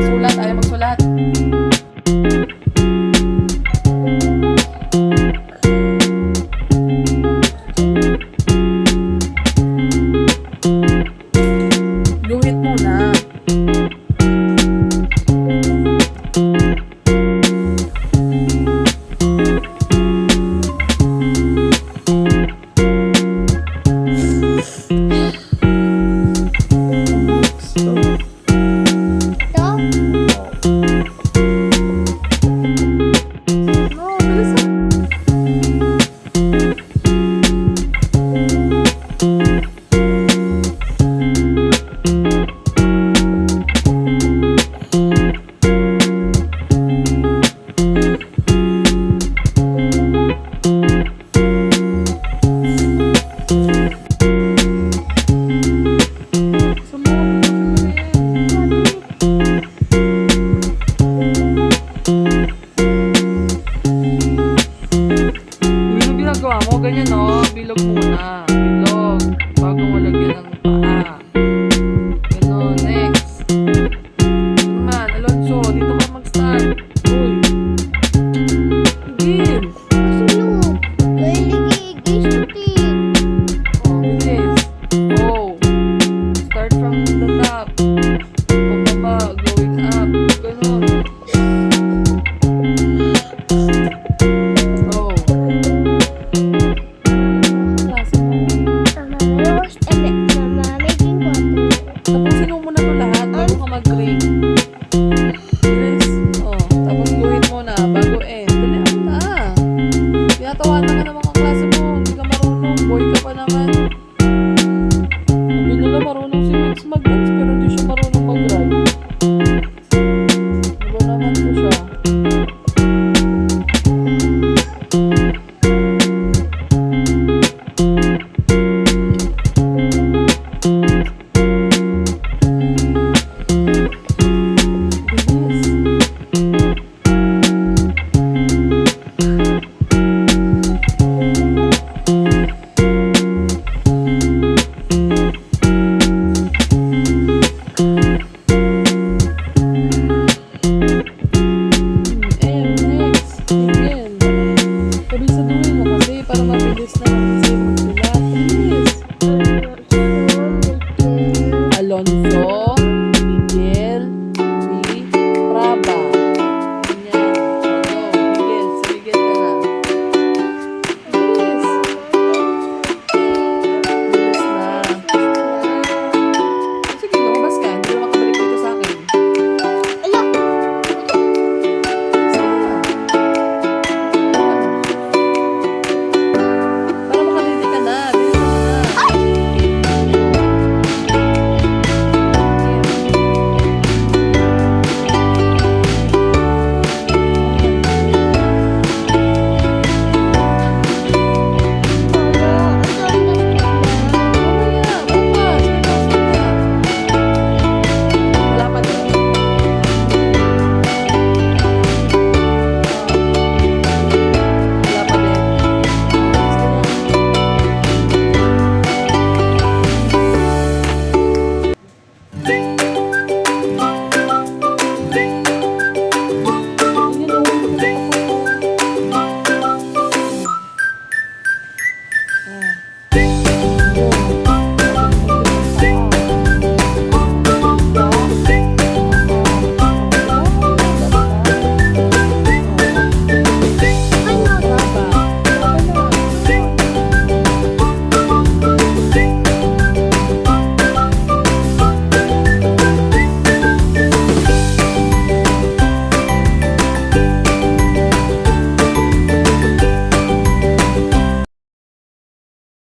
Sulat, ayaw magsulat. Guhit muna. Ginagawa mo, ganyan no, bilog muna. Bilog. Bago mo lagyan ng paa. Ganon, next. Naman, Alonso, dito ka mag-start. Uy. Higil. Oh, bilis. Oh. Start from the top. Pababa, going up. Ganon. Oh. Tapusin mo muna ito lahat bago ka mag-break. Yes. Oh, tapos guhit mo na bago end. Dali ako na. Tinatawanan ka ng mga klase mo. Hindi ka marunong. Boy ka pa naman. Sabi nila marunong si Max mag